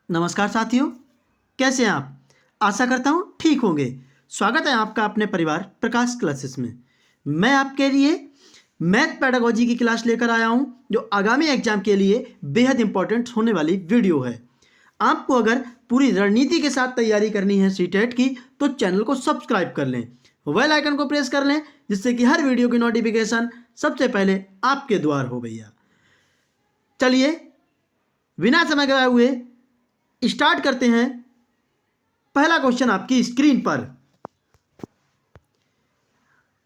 नमस्कार साथियों, कैसे हैं आप? आशा करता हूँ ठीक होंगे। स्वागत है आपका अपने परिवार प्रकाश क्लासेस में। मैं आपके लिए मैथ पेडागोजी की क्लास लेकर आया हूँ, जो आगामी एग्जाम के लिए बेहद इंपॉर्टेंट होने वाली वीडियो है। आपको अगर पूरी रणनीति के साथ तैयारी करनी है सीटेट की, तो चैनल को सब्सक्राइब कर लें, बेल आइकन को प्रेस कर लें, जिससे कि हर वीडियो की नोटिफिकेशन सबसे पहले आपके द्वार हो। भैया चलिए बिना समय गवाए हुए स्टार्ट करते हैं। पहला क्वेश्चन आपकी स्क्रीन पर।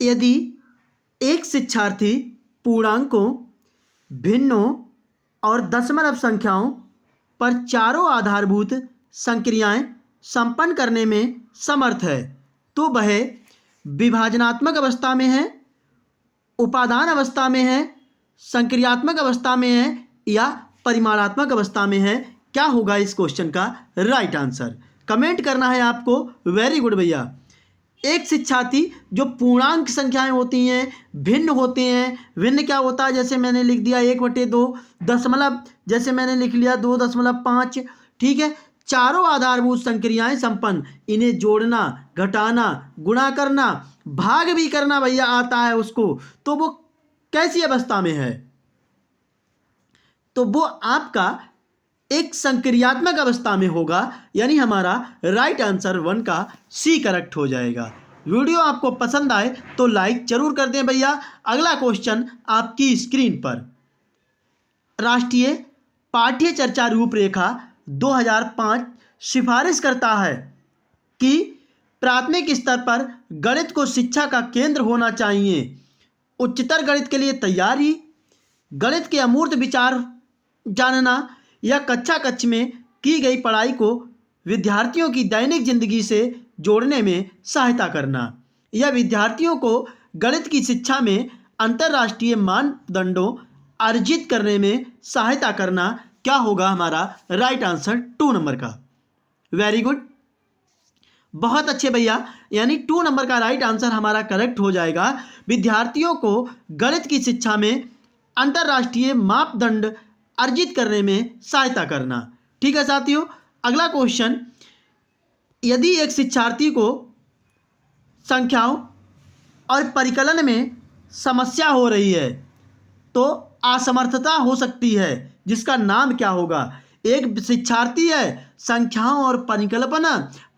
यदि एक शिक्षार्थी पूर्णांकों, भिन्नों और दशमलव संख्याओं पर चारों आधारभूत संक्रियाएं संपन्न करने में समर्थ है, तो वह विभाजनात्मक अवस्था में है, उपादान अवस्था में है, संक्रियात्मक अवस्था में है या परिमाणात्मक अवस्था में है? क्या होगा इस क्वेश्चन का राइट आंसर? कमेंट करना है आपको। वेरी गुड भैया। एक शिक्षार्थी जो पूर्णांक संख्याएं होती हैं, भिन्न होते हैं। भिन्न क्या होता है? जैसे मैंने लिख दिया 1/2, दशमलव जैसे मैंने लिख लिया 2.5, ठीक है। चारों आधारभूत संक्रियाएं संपन्न, इन्हें जोड़ना, घटाना, गुणा करना, भाग भी करना भैया आता है उसको, तो वो कैसी अवस्था में है? तो वो आपका एक संक्रियात्मक अवस्था में होगा, यानी हमारा राइट आंसर 1 का सी करेक्ट हो जाएगा। वीडियो आपको पसंद आए तो लाइक जरूर कर दें भैया। अगला क्वेश्चन आपकी स्क्रीन पर। राष्ट्रीय पाठ्य चर्चा रूपरेखा 2005 सिफारिश करता है कि प्राथमिक स्तर पर गणित को शिक्षा का केंद्र होना चाहिए। उच्चतर गणित के लिए तैयारी, गणित के अमूर्त विचार जानना या कक्षा कक्ष में की गई पढ़ाई को विद्यार्थियों की दैनिक जिंदगी से जोड़ने में सहायता करना, या विद्यार्थियों को गणित की शिक्षा में अंतर्राष्ट्रीय मानदंडों अर्जित करने में सहायता करना? क्या होगा हमारा राइट आंसर 2 नंबर का? वेरी गुड, बहुत अच्छे भैया। यानी 2 नंबर का राइट आंसर हमारा करेक्ट हो जाएगा। विद्यार्थियों को गणित की शिक्षा में अंतर्राष्ट्रीय मापदंड अर्जित करने में सहायता करना। ठीक है साथियों, अगला क्वेश्चन। यदि एक शिक्षार्थी को संख्याओं और परिकलन में समस्या हो रही है, तो असमर्थता हो सकती है, जिसका नाम क्या होगा? एक शिक्षार्थी है, संख्याओं और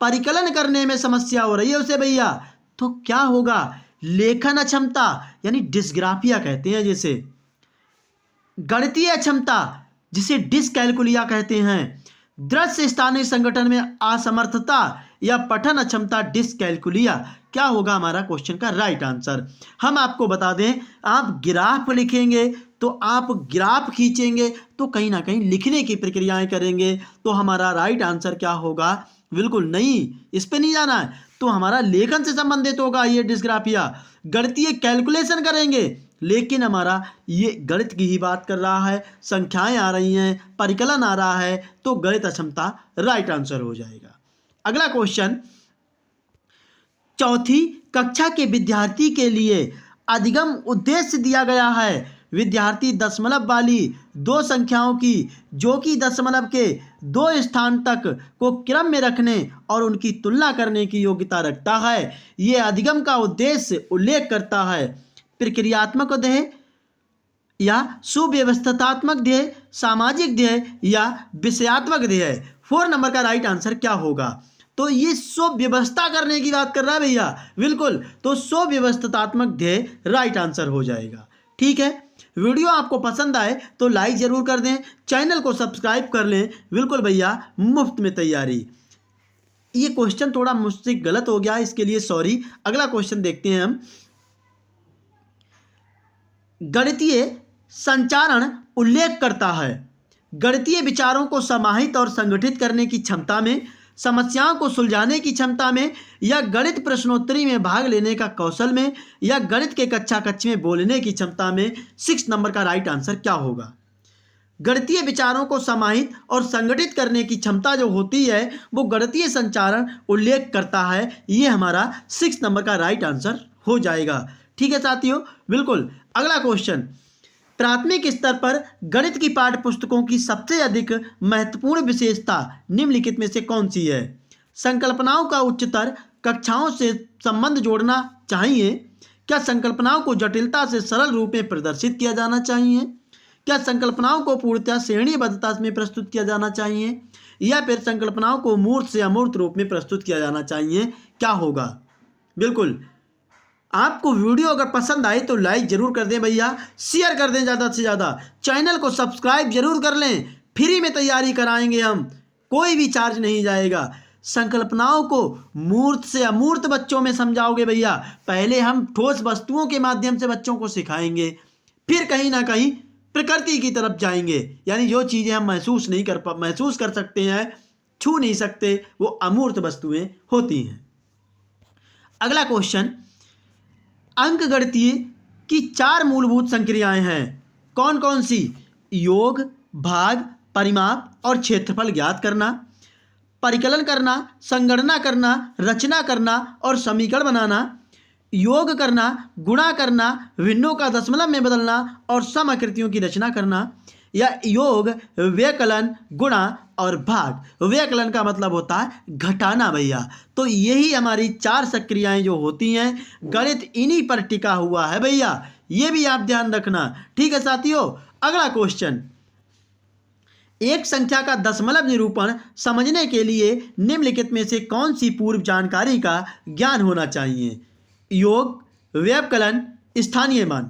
परिकलन करने में समस्या हो रही है उसे भैया, तो क्या होगा? लेखन अक्षमता, यानी डिस्ग्राफिया कहते हैं जिसे, गणितीय अक्षमता जिसे डिसकैलकुलिया कहते हैं, दृश्य स्थानीय संगठन में असमर्थता या पठन अक्षमता डिसकैलकुलिया। क्या होगा हमारा क्वेश्चन का राइट आंसर? हम आपको बता दें, आप ग्राफ लिखेंगे तो आप ग्राफ खींचेंगे तो कहीं ना कहीं लिखने की प्रक्रियाएं करेंगे, तो हमारा राइट आंसर क्या होगा? बिल्कुल नहीं, इस पे नहीं जाना है, तो हमारा लेखन से संबंधित होगा ये डिस्ग्राफिया। गणितीय कैलकुलेशन करेंगे, लेकिन हमारा ये गणित की ही बात कर रहा है, संख्याएं आ रही हैं, परिकलन आ रहा है, तो गणित अक्षमता राइट आंसर हो जाएगा। अगला क्वेश्चन। चौथी कक्षा के विद्यार्थी के लिए अधिगम उद्देश्य दिया गया है। विद्यार्थी दशमलव वाली 2 संख्याओं की, जो कि दशमलव के 2 स्थान तक को क्रम में रखने और उनकी तुलना करने की योग्यता रखता है। ये अधिगम का उद्देश्य उल्लेख करता है प्रक्रियात्मक ध्येय या सुव्यवस्थात्मक ध्येय, सामाजिक ध्येय या विषयात्मक ध्येय। 4 नंबर का राइट आंसर क्या होगा? तो ये सुव्यवस्था करने की बात कर रहा है भैया, बिल्कुल, तो सुव्यवस्थात्मक ध्येय राइट आंसर हो जाएगा। ठीक है, वीडियो आपको पसंद आए तो लाइक जरूर कर दें, चैनल को सब्सक्राइब कर लें। बिल्कुल भैया, मुफ्त में तैयारी। ये क्वेश्चन थोड़ा मुझसे गलत हो गया, इसके लिए सॉरी। अगला क्वेश्चन देखते हैं हम। गणितीय संचारण उल्लेख करता है गणितीय विचारों को समाहित और संगठित करने की क्षमता में, समस्याओं को सुलझाने की क्षमता में, या गणित प्रश्नोत्तरी में भाग लेने का कौशल में, या गणित के कक्षा कक्ष में बोलने की क्षमता में। 6 नंबर का राइट आंसर क्या होगा? गणितीय विचारों को समाहित और संगठित करने की क्षमता जो होती है, वो गणितीय संचारण उल्लेख करता है। ये हमारा 6 नंबर का राइट आंसर हो जाएगा। ठीक है साथियों, बिल्कुल। अगला क्वेश्चन। प्राथमिक स्तर पर गणित की पाठ्य पुस्तकों की सबसे अधिक महत्वपूर्ण विशेषता निम्नलिखित में से कौन सी है? संकल्पनाओं का उच्चतर कक्षाओं से संबंध जोड़ना चाहिए। क्या संकल्पनाओं को जटिलता से सरल रूप में प्रदर्शित किया जाना चाहिए? क्या संकल्पनाओं को पूर्णतः श्रेणीबद्धता में प्रस्तुत किया जाना चाहिए, या फिर संकल्पनाओं को मूर्त से अमूर्त रूप में प्रस्तुत किया जाना चाहिए? क्या होगा? बिल्कुल, आपको वीडियो अगर पसंद आए तो लाइक जरूर कर दें भैया, शेयर कर दें ज़्यादा से ज़्यादा, चैनल को सब्सक्राइब जरूर कर लें। फ्री में तैयारी कराएंगे हम, कोई भी चार्ज नहीं जाएगा। संकल्पनाओं को मूर्त से अमूर्त बच्चों में समझाओगे भैया। पहले हम ठोस वस्तुओं के माध्यम से बच्चों को सिखाएंगे, फिर कहीं ना कहीं प्रकृति की तरफ जाएंगे, यानी जो चीज़ें हम महसूस कर सकते हैं, छू नहीं सकते, वो अमूर्त वस्तुएं होती हैं। अगला क्वेश्चन, अंकगणितीय की 4 मूलभूत संक्रियाएं हैं, कौन कौन सी? योग, भाग, परिमाप और क्षेत्रफल ज्ञात करना, परिकलन करना, संगणना करना, रचना करना और समीकरण बनाना, योग करना, गुणा करना, भिन्नों का दशमलव में बदलना और समआकृतियों की रचना करना, या योग, व्यकलन, गुणा और भाग। व्यकलन का मतलब होता है घटाना भैया। तो यही हमारी 4 संक्रियाएं जो होती हैं, गणित इन्हीं पर टिका हुआ है भैया, ये भी आप ध्यान रखना। ठीक है साथियों, अगला क्वेश्चन, एक संख्या का दशमलव निरूपण समझने के लिए निम्नलिखित में से कौन सी पूर्व जानकारी का ज्ञान होना चाहिए? योग, व्यवकलन, स्थानीय मान।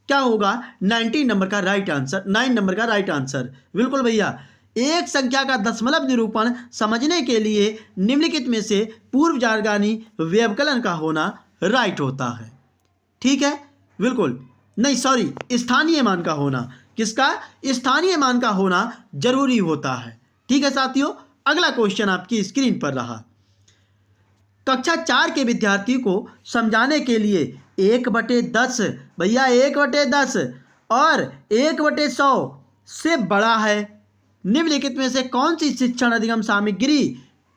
क्या होगा? 9 नंबर का राइट आंसर। बिल्कुल भैया, एक संख्या का दशमलव निरूपण समझने के लिए निम्नलिखित में से पूर्व जानकारी व्यवकलन का होना राइट होता है। ठीक है, बिल्कुल नहीं, सॉरी, स्थानीय मान का होना। किसका? स्थानीय मान का होना जरूरी होता है। ठीक है साथियों, अगला क्वेश्चन आपकी स्क्रीन पर रहा। कक्षा 4 के विद्यार्थी को समझाने के लिए 1/10 भैया, 1/10 और 1/100 से बड़ा है निम्नलिखित में से कौन सी शिक्षण अधिगम सामग्री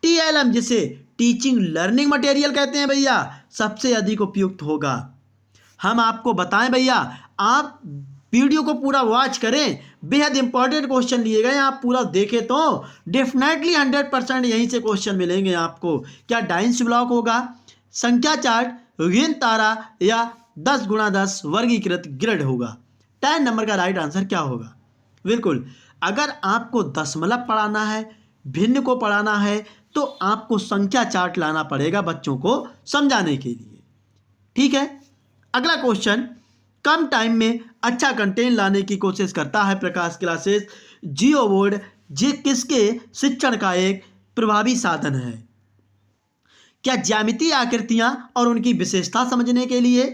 TLM, जिसे टीचिंग लर्निंग मटेरियल कहते हैं भैया, सबसे अधिक उपयुक्त होगा? हम आपको बताएं भैया, आप वीडियो को पूरा वॉच करें, बेहद इंपॉर्टेंट क्वेश्चन लिए गए हैं, आप पूरा देखें तो डेफिनेटली 100% यहीं से क्वेश्चन मिलेंगे आपको। क्या डाइंस ब्लॉक होगा, संख्या चार्ट, विभिन्न तारा, या 10x10 वर्गीकृत ग्रिड होगा? 10 नंबर का राइट आंसर क्या होगा? बिल्कुल, अगर आपको दशमलव पढ़ाना है, भिन्न को पढ़ाना है, तो आपको संख्या चार्ट लाना पड़ेगा बच्चों को समझाने के लिए। ठीक है, अगला क्वेश्चन, कम टाइम में अच्छा कंटेंट लाने की कोशिश करता है प्रकाश क्लासेस जियो बोर्ड, जी किसके शिक्षण का एक प्रभावी साधन है? क्या ज्यामितीय आकृतियां और उनकी विशेषता समझने के लिए,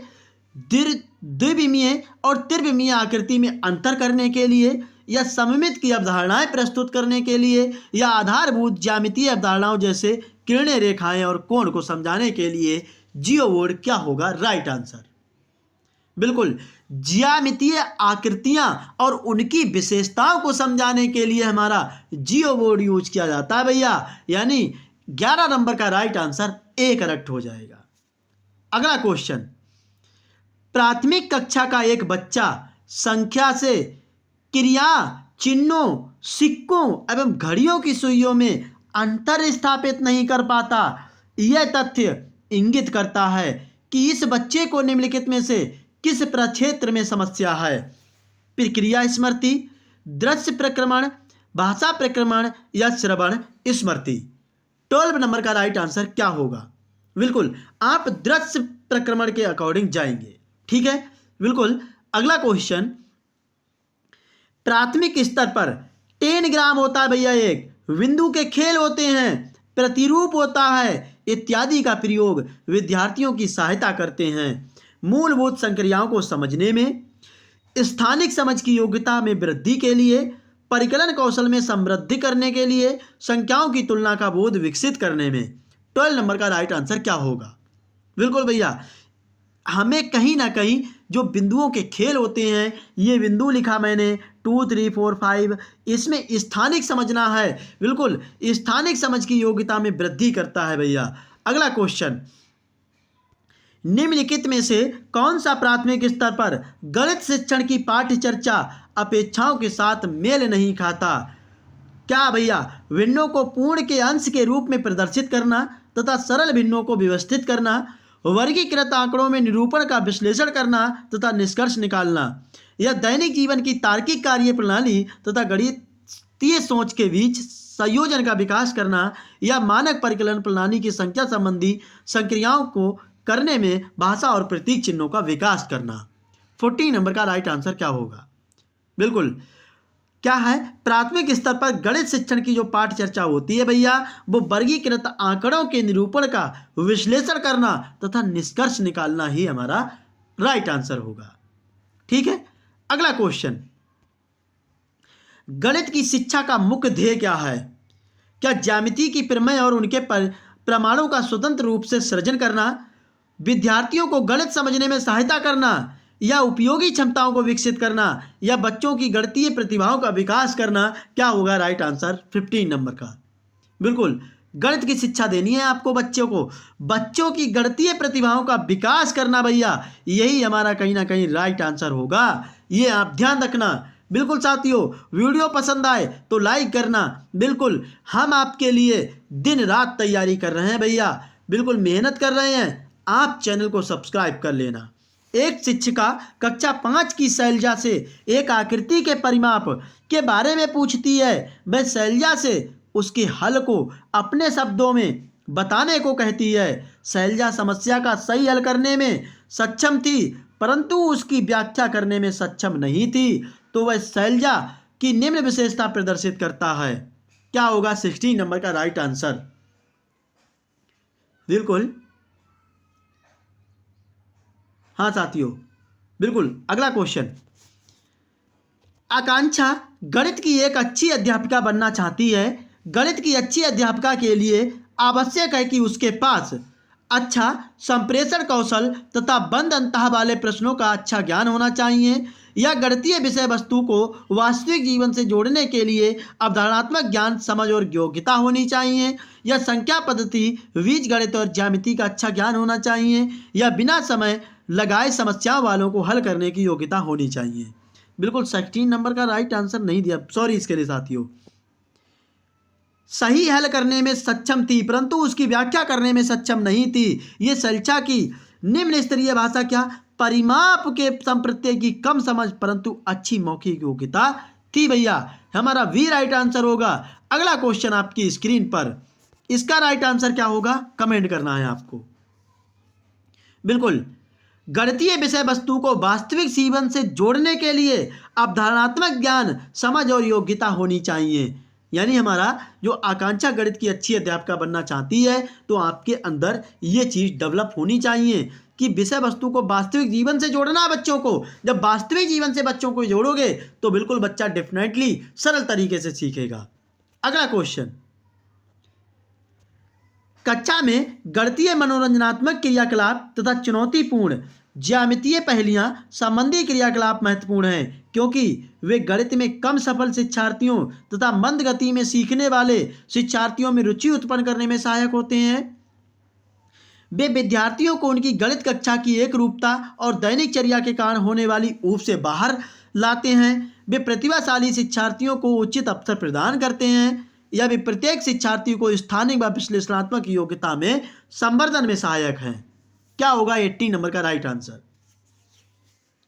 द्विविमीय और त्रिविमीय आकृति में अंतर करने के लिए, या सममित की अवधारणाएं प्रस्तुत करने के लिए, या आधारभूत ज्यामितीय अवधारणाओं जैसे किरणें, रेखाएं और कोण को समझाने के लिए जियो बोर्ड क्या होगा राइट आंसर? बिल्कुल, ज्यामितीय आकृतियां और उनकी विशेषताओं को समझाने के लिए हमारा जियो बोर्ड यूज किया जाता है भैया, यानी 11 नंबर का राइट आंसर ए करेक्ट हो जाएगा। अगला क्वेश्चन, प्राथमिक कक्षा का एक बच्चा संख्या से क्रिया चिन्हों, सिक्कों एवं घड़ियों की सुइयों में अंतर स्थापित नहीं कर पाता। यह तथ्य इंगित करता है कि इस बच्चे को निम्नलिखित में से किस प्रक्षेत्र में समस्या है? प्रक्रिया स्मृति, दृश्य प्रक्रमण, भाषा प्रक्रमण, या श्रवण स्मृति? 12 नंबर का राइट आंसर क्या होगा? बिल्कुल, आप दृश्य प्रक्रमण के अकॉर्डिंग जाएंगे। ठीक है, बिल्कुल। अगला क्वेश्चन, प्राथमिक स्तर पर 10 ग्राम होता है भैया, एक बिंदु के खेल होते हैं, प्रतिरूप होता है इत्यादि का प्रयोग विद्यार्थियों की सहायता करते हैं मूलभूत संक्रियाओं को समझने में, स्थानिक समझ की योग्यता में वृद्धि के लिए, परिकलन कौशल में समृद्धि करने के लिए, संख्याओं की तुलना का बोध विकसित करने में। 12 नंबर का राइट आंसर क्या होगा? बिल्कुल भैया, हमें कहीं ना कहीं जो बिंदुओं के खेल होते हैं, ये बिंदु लिखा मैंने 2, 3, 4, 5, इसमें स्थानिक समझना है। बिल्कुल, स्थानिक समझ की योग्यता में वृद्धि करता है भैया। अगला क्वेश्चन, निम्नलिखित में से कौन सा प्राथमिक स्तर पर गणित शिक्षण की पाठ्य चर्चा अपेक्षाओं के साथ मेल नहीं खाता? क्या भैया? भिन्नों को पूर्ण के अंश के रूप में प्रदर्शित करना तथा सरल भिन्नों को व्यवस्थित करना, वर्गीकृत आंकड़ों में निरूपण का विश्लेषण करना तथा निष्कर्ष निकालना, या दैनिक जीवन की तार्किक कार्य प्रणाली तथा गणितीय सोच के बीच संयोजन का विकास करना, या मानक परिकलन प्रणाली की संख्या संबंधी संक्रियाओं को करने में भाषा और प्रतीक चिन्हों का विकास करना। 14 नंबर का राइट आंसर क्या होगा? बिल्कुल क्या है? प्राथमिक स्तर पर गणित शिक्षण की जो पाठ चर्चा होती है भैया, वो वर्गीकृत आंकड़ों के निरूपण का विश्लेषण करना तथा निष्कर्ष निकालना ही हमारा राइट आंसर होगा। ठीक है, अगला क्वेश्चन, गणित की शिक्षा का मुख्य ध्येय क्या है? क्या ज्यामिति की प्रमेय और उनके प्रमाणों का स्वतंत्र रूप से सृजन करना, विद्यार्थियों को गणित समझने में सहायता करना, या उपयोगी क्षमताओं को विकसित करना, या बच्चों की गणितीय प्रतिभाओं का विकास करना? क्या होगा राइट आंसर 15 नंबर का? बिल्कुल, गणित की शिक्षा देनी है आपको बच्चों को, बच्चों की गणितीय प्रतिभाओं का विकास करना भैया, यही हमारा कहीं ना कहीं राइट आंसर होगा। ये आप ध्यान रखना। बिल्कुल साथियों, वीडियो पसंद आए तो लाइक करना। बिल्कुल, हम आपके लिए दिन रात तैयारी कर रहे हैं भैया, बिल्कुल मेहनत कर रहे हैं। आप चैनल को सब्सक्राइब कर लेना। एक शिक्षिका कक्षा 5 की शैलजा से एक आकृति के परिमाप के बारे में पूछती है। वह शैलजा से उसके हल को अपने शब्दों में बताने को कहती है। शैलजा समस्या का सही हल करने में सक्षम थी, परंतु उसकी व्याख्या करने में सक्षम नहीं थी, तो वह शैलजा की निम्न विशेषता प्रदर्शित करता है। क्या होगा 16 नंबर का राइट आंसर? बिल्कुल हाँ साथियों, बिल्कुल अगला क्वेश्चन, आकांक्षा गणित की एक अच्छी अध्यापिका बनना चाहती है। गणित की अच्छी अध्यापिका के लिए आवश्यक है कि उसके पास अच्छा संप्रेषण कौशल तथा बंद अंतः वाले प्रश्नों का अच्छा ज्ञान होना चाहिए, या गणितीय विषय वस्तु को वास्तविक जीवन से जोड़ने के लिए अवधारणात्मक ज्ञान, समझ और योग्यता होनी चाहिए, या संख्या पद्धति, बीजगणित और ज्यामिति का अच्छा ज्ञान होना चाहिए, या बिना समय लगाए समस्याओं वालों को हल करने की योग्यता होनी चाहिए। बिल्कुल 16 नंबर का राइट आंसर नहीं दिया, सॉरी इसके लिए साथियों। सही हल करने में सक्षम थी, परंतु उसकी व्याख्या करने में सक्षम नहीं थी। ये शैलजा की निम्न स्तरीय भाषा क्या? परिमाप के संप्रत्यय की कम समझ परंतु अच्छी मौखिक योग्यता थी भैया। हमारा वी राइट आंसर होगा। अगला क्वेश्चन आपकी स्क्रीन पर, इसका राइट आंसर क्या होगा कमेंट करना है आपको। बिल्कुल, गणितीय विषय वस्तु को वास्तविक जीवन से जोड़ने के लिए अवधारणात्मक ज्ञान, समझ और योग्यता होनी चाहिए। यानी हमारा जो आकांक्षा गणित की अच्छी अध्यापिका बनना चाहती है, तो आपके अंदर ये चीज़ डेवलप होनी चाहिए कि विषय वस्तु को वास्तविक जीवन से जोड़ना है बच्चों को। जब वास्तविक जीवन से बच्चों को जोड़ोगे तो बिल्कुल बच्चा डेफिनेटली सरल तरीके से सीखेगा। अगला क्वेश्चन, कक्षा में गणितीय मनोरंजनात्मक क्रियाकलाप तथा चुनौतीपूर्ण ज्यामितीय पहेलियां संबंधी क्रियाकलाप महत्वपूर्ण हैं, क्योंकि वे गणित में कम सफल शिक्षार्थियों तथा मंद गति में सीखने वाले शिक्षार्थियों में रुचि उत्पन्न करने में सहायक होते हैं। वे विद्यार्थियों को उनकी गणित कक्षा की एक रूपता और दैनिक चर्या के कारण होने वाली ऊब से बाहर लाते हैं। वे प्रतिभाशाली शिक्षार्थियों को उचित अवसर प्रदान करते हैं, या वे प्रत्येक शिक्षार्थी को स्थानिक व विश्लेषणात्मक योग्यता में संवर्धन में सहायक हैं। क्या होगा 18 नंबर का राइट आंसर?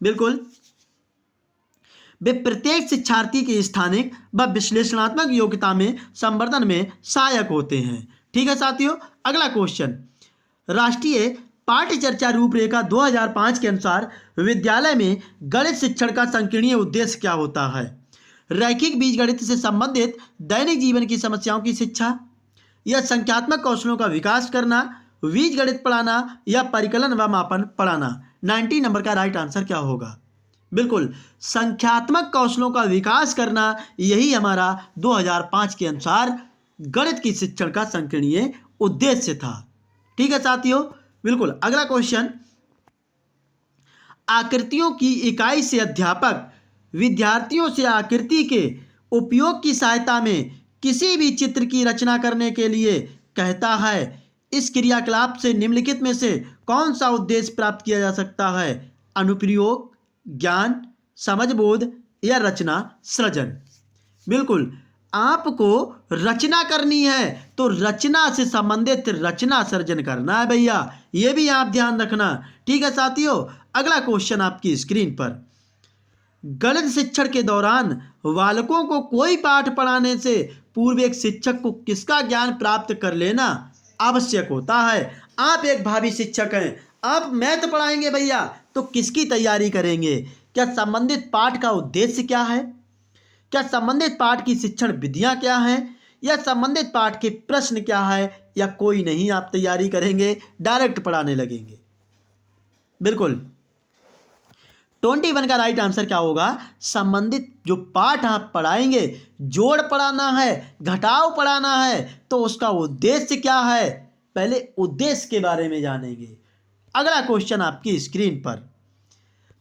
बिल्कुल, वे प्रत्येक शिक्षार्थी की स्थानिक व विश्लेषणात्मक योग्यता में संवर्धन में सहायक होते हैं। ठीक है साथियों, अगला क्वेश्चन, राष्ट्रीय पाठ्य चर्चा रूपरेखा 2005 के अनुसार विद्यालय में गणित शिक्षण का संकीर्णीय उद्देश्य क्या होता है? रैखिक बीजगणित से संबंधित दैनिक जीवन की समस्याओं की शिक्षा, या संख्यात्मक कौशलों का विकास करना, बीजगणित पढ़ाना, या परिकलन व मापन पढ़ाना? 90 नंबर का राइट आंसर क्या होगा? बिल्कुल, संख्यात्मक कौशलों का विकास करना, यही हमारा 2005 के अनुसार गणित की शिक्षण का संकीर्णीय उद्देश्य था। ठीक है साथियों, बिल्कुल अगला क्वेश्चन, आकृतियों की इकाई से अध्यापक विद्यार्थियों से आकृति के उपयोग की सहायता में किसी भी चित्र की रचना करने के लिए कहता है। इस क्रियाकलाप से निम्नलिखित में से कौन सा उद्देश्य प्राप्त किया जा सकता है? अनुप्रयोग, ज्ञान, समझबोध या रचना सृजन। बिल्कुल, आपको रचना करनी है तो रचना से संबंधित रचना सर्जन करना है भैया, ये भी आप ध्यान रखना। ठीक है साथियों, अगला क्वेश्चन आपकी स्क्रीन पर। गणित शिक्षण के दौरान बालकों को कोई पाठ पढ़ाने से पूर्व एक शिक्षक को किसका ज्ञान प्राप्त कर लेना आवश्यक होता है? आप एक भावी शिक्षक हैं, आप मैथ पढ़ाएंगे भैया, तो किसकी तैयारी करेंगे? क्या संबंधित पाठ का उद्देश्य क्या है? क्या संबंधित पाठ की शिक्षण विधियां क्या हैं? या संबंधित पाठ के प्रश्न क्या है? या कोई नहीं, आप तैयारी करेंगे, डायरेक्ट पढ़ाने लगेंगे? बिल्कुल, 21 का राइट आंसर क्या होगा? संबंधित जो पाठ आप पढ़ाएंगे, जोड़ पढ़ाना है, घटाव पढ़ाना है, तो उसका उद्देश्य क्या है, पहले उद्देश्य के बारे में जानेंगे। अगला क्वेश्चन आपकी स्क्रीन पर।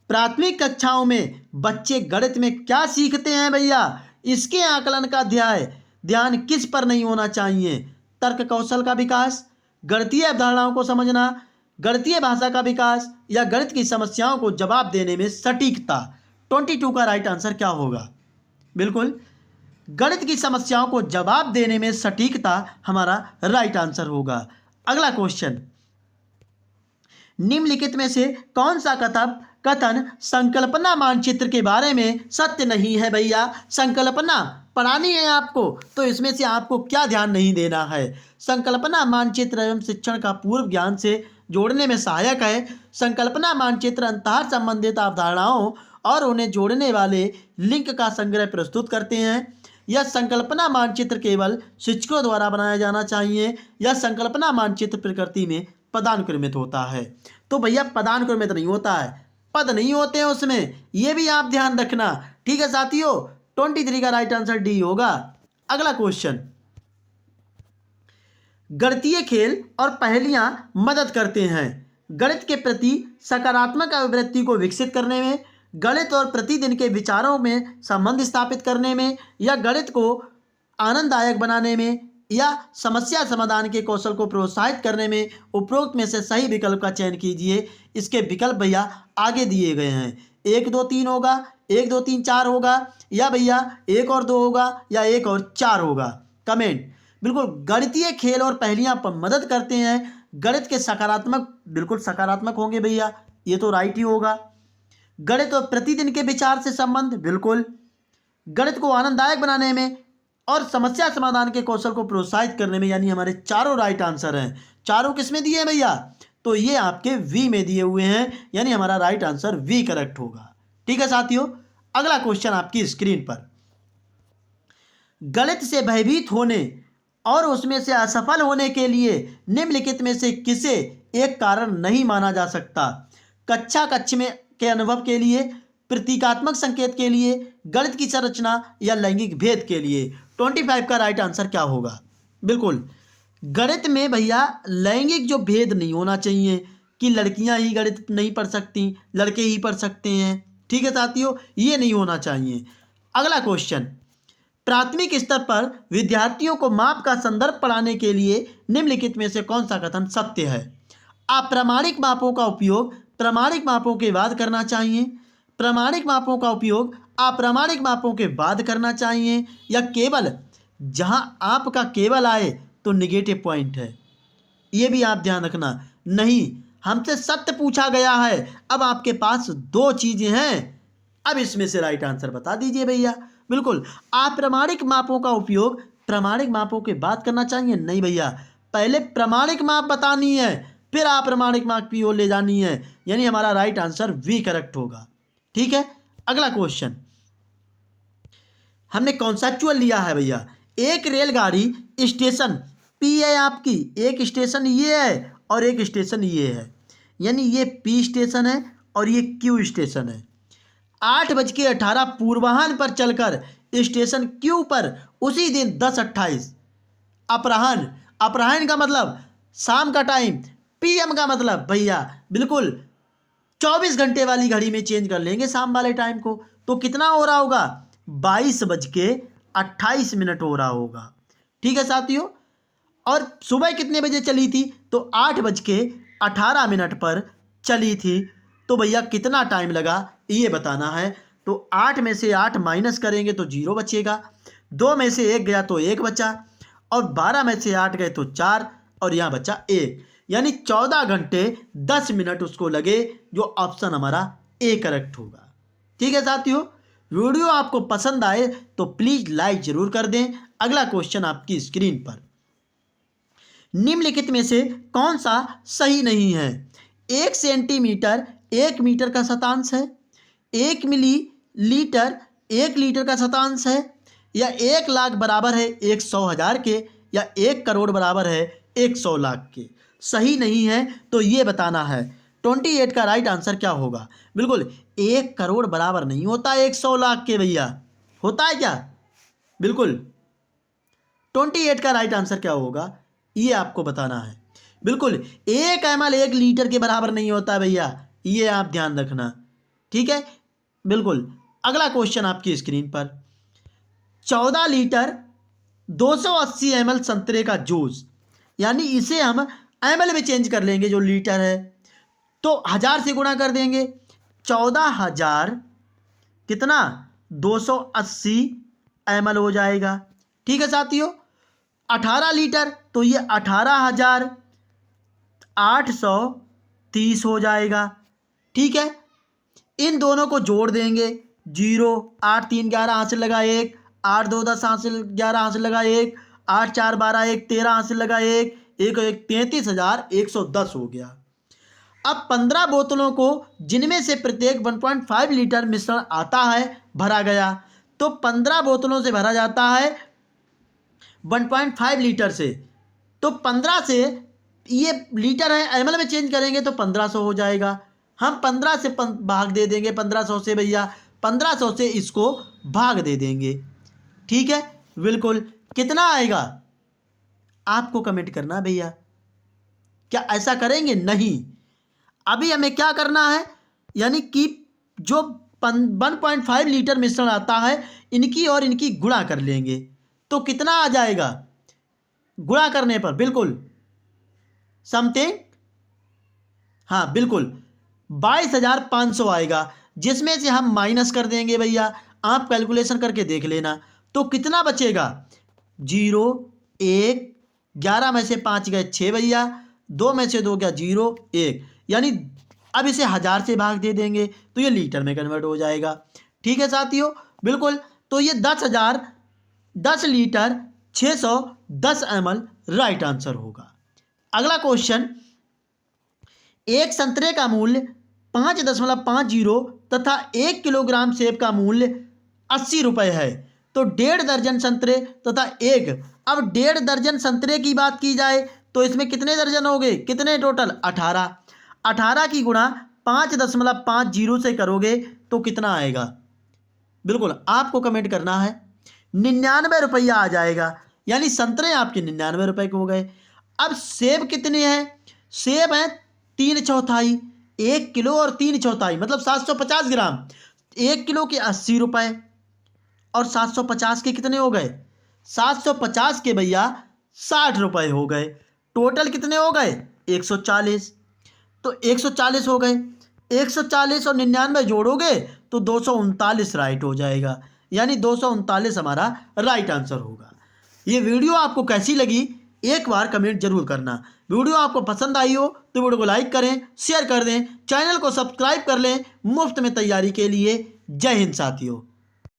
प्राथमिक कक्षाओं में बच्चे गणित में क्या सीखते हैं भैया? इसके आकलन का ध्यान किस पर नहीं होना चाहिए? तर्क कौशल का विकास, गणितीय अवधारणाओं को समझना, गणितीय भाषा का विकास, या गणित की समस्याओं को जवाब देने में सटीकता। 22 का राइट आंसर क्या होगा? बिल्कुल, गणित की समस्याओं को जवाब देने में सटीकता हमारा राइट आंसर होगा। अगला क्वेश्चन, निम्नलिखित में से कौन सा कथन संकल्पना मानचित्र के बारे में सत्य नहीं है भैया? संकल्पना पढ़ानी है आपको, तो इसमें से आपको क्या ध्यान नहीं देना है? संकल्पना मानचित्र एवं शिक्षण का पूर्व ज्ञान से जोड़ने में सहायक है। संकल्पना मानचित्र अंतः संबंधित अवधारणाओं और उन्हें जोड़ने वाले लिंक का संग्रह प्रस्तुत करते हैं। यह संकल्पना मानचित्र केवल शिक्षकों द्वारा बनाया जाना चाहिए। यह संकल्पना मानचित्र प्रकृति में पदानुक्रमित होता है। तो भैया पदानुक्रमित नहीं होता है, पद नहीं होते हैं उसमें, ये भी आप ध्यान रखना। ठीक है साथियों, 23 का राइट आंसर डी होगा। अगला क्वेश्चन, गणितीय खेल और पहेलियां मदद करते हैं गणित के प्रति सकारात्मक अभिवृत्ति को विकसित करने में, गणित और प्रतिदिन के विचारों में संबंध स्थापित करने में, या गणित को आनंददायक बनाने में, या समस्या समाधान के कौशल को प्रोत्साहित करने में। उपरोक्त में से सही विकल्प का चयन कीजिए। इसके विकल्प भैया आगे दिए गए हैं। 1 2 3 होगा, 1 2 3 4 होगा, या भैया 1 और 2 होगा, या 1 और 4 होगा। कमेंट। बिल्कुल, गणितीय खेल और पहेलियां मदद करते हैं गणित के सकारात्मक, बिल्कुल सकारात्मक होंगे भैया, ये तो राइट ही होगा। गणित और प्रतिदिन के विचार से संबंध, बिल्कुल। गणित को आनंददायक बनाने में और समस्या समाधान के कौशल को प्रोत्साहित करने में, यानी हमारे चारों राइट आंसर हैं। चारों किस में दिए हैं भैया? तो ये आपके वी में दिए हुए हैं, यानी हमारा राइट आंसर वी करेक्ट होगा। ठीक है साथियों, अगला क्वेश्चन आपकी स्क्रीन पर। गणित से भयभीत होने और उसमें से असफल होने के लिए निम्नलिखित में से किसे एक कारण नहीं माना जा सकता? कक्ष में के अनुभव के लिए, प्रतीकात्मक संकेत के लिए, गणित की संरचना, या लैंगिक भेद के लिए। 25 का राइट आंसर क्या होगा? बिल्कुल, गणित में भैया लैंगिक जो भेद नहीं होना चाहिए कि लड़कियां ही गणित नहीं पढ़ सकती, लड़के ही पढ़ सकते हैं। ठीक है साथियों, ये नहीं होना चाहिए। अगला क्वेश्चन, प्राथमिक स्तर पर विद्यार्थियों को माप का संदर्भ पढ़ाने के लिए निम्नलिखित में से कौन सा कथन सत्य है? अप्रामाणिक मापों का उपयोग प्रामाणिक मापों के बाद करना चाहिए, प्रामाणिक मापों का उपयोग अप्रामाणिक मापों के बाद करना चाहिए, या केवल जहां आपका केवल आए तो निगेटिव पॉइंट है। ये भी आप ध्यान रखना। नहीं, हमसे सत्य पूछा गया है, अब आपके पास 2 चीजें हैं, अब इसमें से राइट आंसर बता दीजिए भैया। बिल्कुल, अप्रामाणिक मापों का उपयोग प्रामाणिक मापों के बाद करना चाहिए। नहीं भैया, पहले प्रामाणिक माप बतानी है, फिर अप्रामाणिक माप की ओर ले जानी है, यानी हमारा राइट आंसर वी करेक्ट होगा। ठीक है, अगला क्वेश्चन, हमने कॉन्सेप्चुअल लिया है भैया। एक रेलगाड़ी स्टेशन पी है आपकी, एक स्टेशन ये है और एक स्टेशन ये है, यानी ये पी स्टेशन है और ये क्यू स्टेशन है। 8:18 पूर्वाह्न पर चलकर स्टेशन क्यू पर उसी दिन 10:28 अपराह्न, अपराह्न का मतलब शाम का टाइम, पीएम का मतलब भैया बिल्कुल 24 घंटे वाली घड़ी में चेंज कर लेंगे शाम वाले टाइम को, तो कितना हो रहा होगा? 22:28 हो रहा होगा। ठीक है साथियों, और सुबह कितने बजे चली थी, तो 8:18 पर चली थी। तो भैया कितना टाइम लगा ये बताना है। तो 8 में से 8 माइनस करेंगे तो 0 बचेगा, 2 में से 1 गया तो 1 बचा, और 12 में से 8 गए तो 4, और यहाँ बचा 1, यानी 14 घंटे 10 मिनट उसको लगे, जो ऑप्शन हमारा ए करेक्ट होगा। ठीक है साथियों, वीडियो आपको पसंद आए तो प्लीज़ लाइक जरूर कर दें। अगला क्वेश्चन आपकी स्क्रीन पर, निम्नलिखित में से कौन सा सही नहीं है। 1 सेंटीमीटर 1 मीटर का शतांश है, 1 मिलीलीटर 1 लीटर का शतांश है, या 1 लाख बराबर है 100,000 के, या 1 करोड़ बराबर है 100 लाख के। सही नहीं है तो ये बताना है। 28 का राइट आंसर क्या होगा। बिल्कुल 1 करोड़ बराबर नहीं होता 100 लाख के भैया, होता है क्या। बिल्कुल 28 का राइट आंसर क्या होगा ये आपको बताना है। बिल्कुल 1 ml 1 लीटर के बराबर नहीं होता भैया, ये आप ध्यान रखना। ठीक है, बिल्कुल। अगला क्वेश्चन आपकी स्क्रीन पर, 14 लीटर 280 ml संतरे का जूस, यानी इसे हम ml में चेंज कर लेंगे, जो लीटर है तो 1000 से गुणा कर देंगे। 14,000 कितना 280 ml हो जाएगा। ठीक है साथियों, 18 लीटर तो ये 18,830 हो जाएगा। ठीक है, इन दोनों को जोड़ देंगे, 0 8 3 11 हाथ से लगा 1, 8 2 10 हाथ से 11 हाथ से लगा 1, 8 4 12 1 13 हाथ से लगा 1 1 33,110 हो गया। अब 15 बोतलों को, जिनमें से प्रत्येक 1.5 लीटर मिश्रण आता है, भरा गया। तो 15 बोतलों से भरा जाता है 1.5 लीटर से, तो 15 से, ये लीटर है एमएल में चेंज करेंगे तो 1500 हो जाएगा। हम 15 से भाग दे देंगे, 1500 से भैया, 1500 से इसको भाग दे देंगे। ठीक है, बिल्कुल। कितना आएगा आपको कमेंट करना भैया। क्या ऐसा करेंगे? नहीं। अभी हमें क्या करना है, यानी कि जो 1.5 लीटर मिश्रण आता है, इनकी और इनकी गुणा कर लेंगे। तो कितना आ जाएगा गुणा करने पर? बिल्कुल समथिंग, हाँ बिल्कुल 22,500 आएगा, जिसमें से हम माइनस कर देंगे भैया। आप कैलकुलेशन करके देख लेना। तो कितना बचेगा? 0 1 11 में से 5 गए 6 भैया, 2 में से 2 गया 0 1, यानी अब इसे 1000 से भाग दे देंगे तो ये लीटर में कन्वर्ट हो जाएगा। ठीक है साथियों, बिल्कुल। तो ये 10,000 10 लीटर 610 ml राइट आंसर होगा। अगला क्वेश्चन, एक संतरे का मूल्य 5.50 तथा 1 किलोग्राम सेब का मूल्य 80 रुपये है। तो 1.5 दर्जन संतरे तथा एक, अब 1.5 दर्जन संतरे की बात की जाए तो इसमें कितने दर्जन हो गए, कितने टोटल? 18। 18 की गुणा 5.50 से करोगे तो कितना आएगा? बिल्कुल आपको कमेंट करना है। 99 रुपया आ जाएगा, यानी संतरे आपके 99 रुपये के हो गए। अब सेब कितने हैं? सेब हैं 3/4, 1 किलो और 3/4 मतलब 750 ग्राम। 1 किलो के 80 रुपये और 750 के कितने हो गए? 750 के भैया 60 रुपये हो गए। टोटल कितने हो गए? 140। तो 140 हो गए, 140 और 99 जोड़ोगे तो 239 राइट हो जाएगा, यानी 239 हमारा राइट आंसर होगा। ये वीडियो आपको कैसी लगी एक बार कमेंट जरूर करना। वीडियो आपको पसंद आई हो तो वीडियो को लाइक करें, शेयर कर दें, चैनल को सब्सक्राइब कर लें मुफ्त में तैयारी के लिए। जय हिंद साथियों।